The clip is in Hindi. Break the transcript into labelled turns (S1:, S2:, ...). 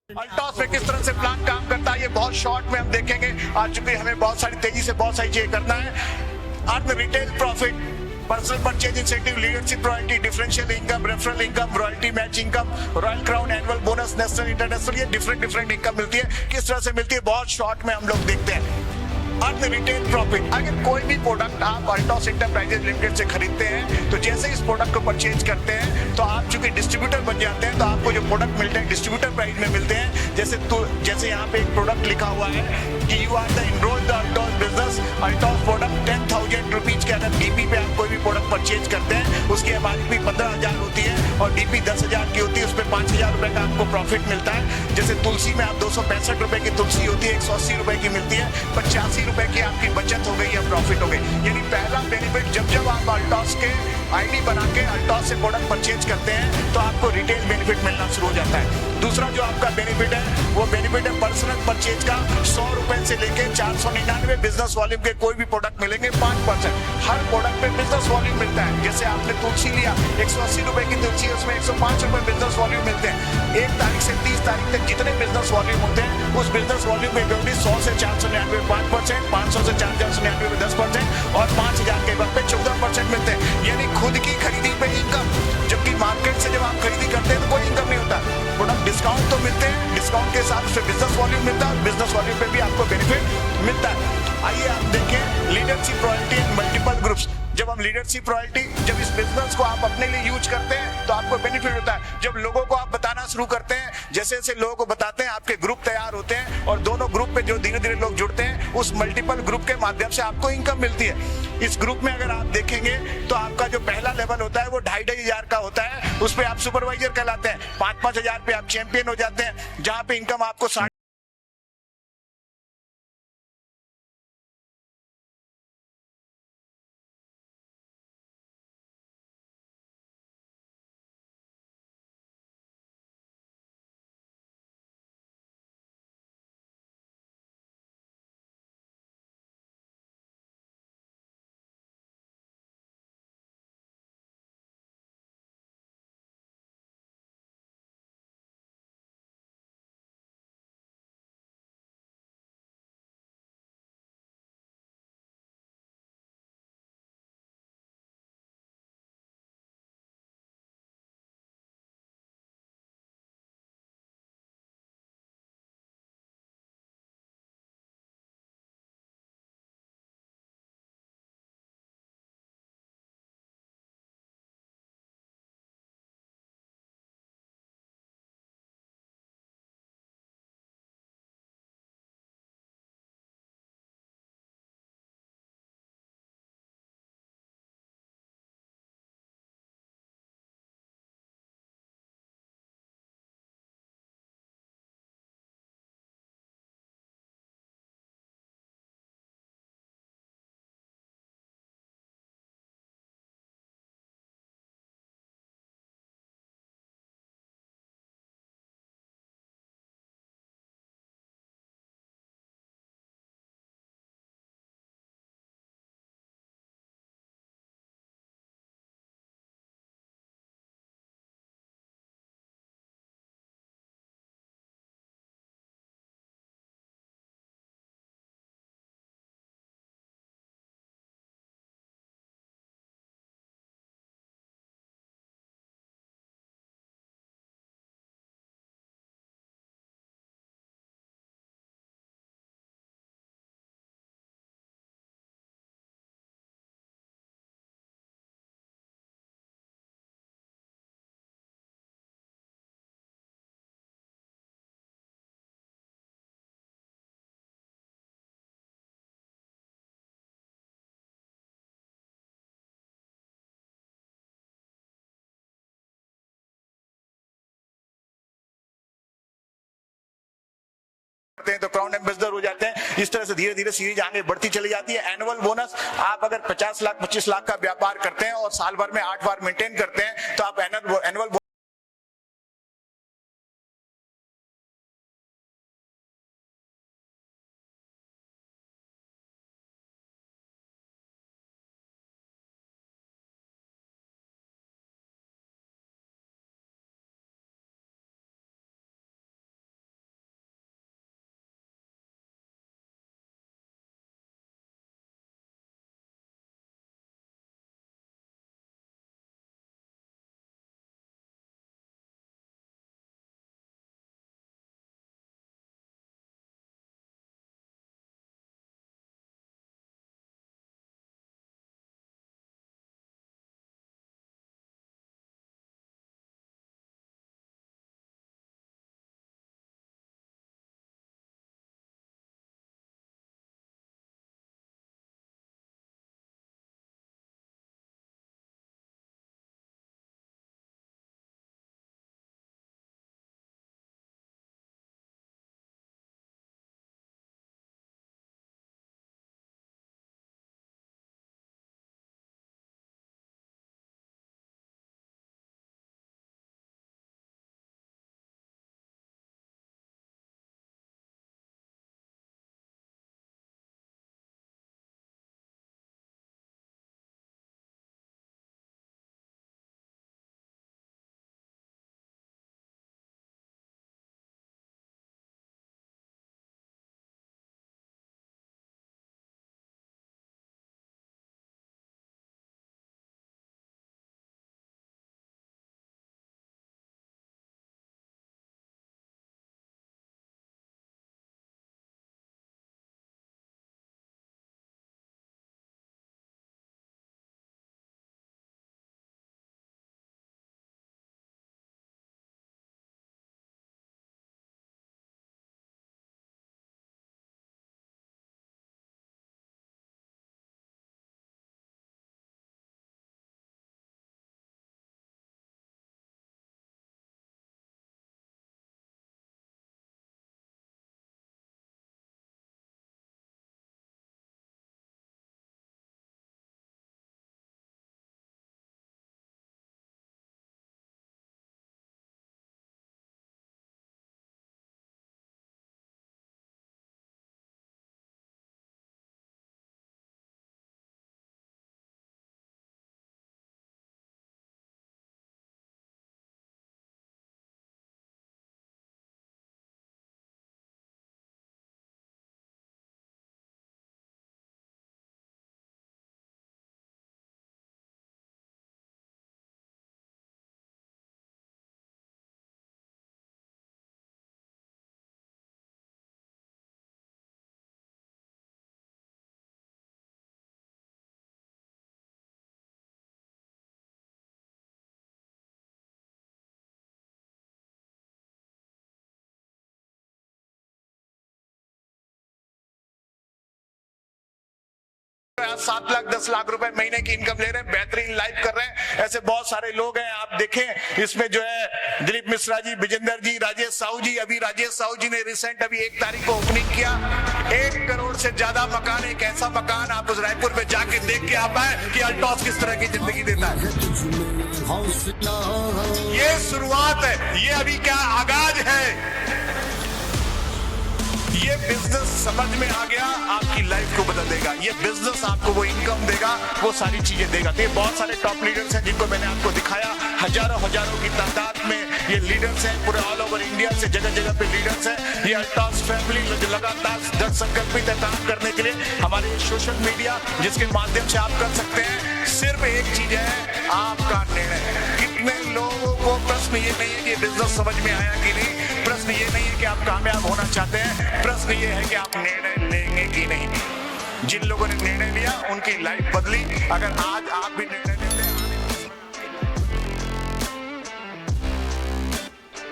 S1: अल्टॉस में किस तरह से प्लान काम करता है ये बहुत शॉर्ट में हम देखेंगे। आज चूंकि हमें बहुत सारी तेजी से बहुत सारी चीजें करना है। Earn retail profit, personal purchase incentive, leadership royalty, differential income, referral income, royalty match income, royal crown, annual bonus, national international, ये डिफरेंट इनकम मिलती है। किस तरह से मिलती है बहुत शॉर्ट में हम लोग देखते हैं। अर्न रिटेल प्रॉफिट, अगर कोई भी प्रोडक्ट आप अल्टॉस इंटरप्राइजेज लिमिटेड से खरीदते हैं तो जैसे इस प्रोडक्ट को परचेज करते हैं तो आप चूंकि डिस्ट्रीब्यूटर बन जाते हैं तो आपको जो प्रोडक्ट मिलते हैं डिस्ट्रीब्यूटर प्राइस में मिलते हैं। जैसे यहाँ पे एक प्रोडक्ट लिखा हुआ है कि you are the enroll the Altos business, Altos product 10,000 rupees के अगर डीपी पे आप कोई भी प्रोडक्ट परचेज करते हैं उसकी एमआरपी 15,000 होती है और डीपी 10,000 की होती है, उस पर 5,000 रुपए का आपको प्रॉफिट मिलता है। जैसे तुलसी में आप 265 रुपए की तुलसी होती है, 180 रुपए की मिलती है, 85 रुपए की आपकी बचत हो गई या प्रॉफिट हो गई। यानी पहला बेनिफिट जब आप अल्टॉस के आईडी बना के अल्टॉस से प्रोडक्ट परचेज करते हैं तो आपको रिटेल बेनिफिट मिलना शुरू हो जाता है। दूसरा जो आपका बेनिफिट है वो बेनिफिट है पर्सनल परचेज का। 100 रुपए से लेके 499 बिजनेस वॉल्यूम के कोई भी प्रोडक्ट मिलेंगे 5%। हर प्रोडक्ट पे बिजनेस वॉल्यूम मिलता है। जैसे आपने तुलसी लिया 180 रुपए की तुलसी, उसमें 105 रुपए बिजनेस वॉल्यूम मिलते हैं। 1 तारीख से 30 तारीख तक जितने बिजनेस वॉल्यूम होते हैं उस बिजनेस वॉल्यूम पे 100 से 499 5%, 500 से 499 में 10% और 5,000 के बाद पे 14% मिलते हैं। यानी खुद की खरीदी पे इनकम, जबकि मार्केट से जब आप खरीदी करते हैं तो कोई इनकम नहीं होता। प्रोडक्ट डिस्काउंट तो मिलते हैं, डिस्काउंट के साथ उससे बिजनेस वॉल्यूम मिलता है, बिजनेस वॉल्यूम पे भी आपको बेनिफिट मिलता है। आइए आप देखें leadership royalty and multiple groups. जब हम लीडरशिप रॉयल्टी, जब इस बिजनेस को आप अपने लिए यूज करते हैं तो आपको बेनिफिट होता है। जब लोगों को आप बताना शुरू करते हैं, जैसे जैसे लोगों को बताते हैं आपके ग्रुप तैयार होते हैं और दोनों ग्रुप पे जो धीरे धीरे लोग जुड़ते हैं उस मल्टीपल ग्रुप के माध्यम से आपको इनकम मिलती है। इस ग्रुप में अगर आप देखेंगे तो आपका जो पहला लेवल होता है वो 2,500 का होता है, उस पर आप सुपरवाइजर कहलाते हैं। 5-5 हजार पे आप चैंपियन हो जाते हैं, जहां पे इनकम आपको हैं तो क्राउन एम्बेसडर हो जाते हैं। इस तरह से धीरे धीरे सीरीज आगे बढ़ती चली जाती है। एनुअल बोनस, आप अगर 50 लाख 25 लाख का व्यापार करते हैं और साल भर में 8 बार मेंटेन करते हैं तो आप एनुअल 7 लाख 10 लाख रुपए महीने की इनकम ले रहे हैं, बेहतरीन लाइफ कर रहे हैं। ऐसे बहुत सारे लोग हैं, आप देखें इसमें जो है दिलीप मिश्रा जी, विजेंदर जी, राजेश साहू जी। अभी राजेश साहू जी ने रिसेंट अभी 1 तारीख को ओपनिंग किया। 1 करोड़ से ज्यादा मकान, एक ऐसा मकान आप उस रायपुर में जाके देख के आप आए कि अल्टॉस किस तरह की जिंदगी देता है। ये शुरुआत है, ये अभी क्या आगाज है। ये बिजनेस समझ में आ गया, आपकी लाइफ को बदल देगा। ये बिजनेस आपको वो इनकम देगा, वो सारी चीजें देगा। तो ये बहुत सारे टॉप लीडर्स हैं जिनको मैंने आपको दिखाया, हजारों की तादाद में ये लीडर्स हैं, पूरे ऑल ओवर इंडिया से जगह जगह पे लीडर्स हैं। ये अल्टॉस फैमिली लगातार दृढ़ संकल्पित है काम करने के लिए। हमारे सोशल मीडिया जिसके माध्यम से आप कर सकते हैं, सिर्फ एक चीज है, आपका निर्णय। कितने लोगों को प्रश्न ये नहीं है कि बिजनेस समझ में आया कि नहीं, प्रश्न ये नहीं है कि आप कामयाब होना चाहते हैं, प्रश्न ये है कि आप निर्णय लेंगे कि नहीं। जिन लोगों ने निर्णय लिया उनकी लाइफ बदली। अगर आज आप भी निर्णय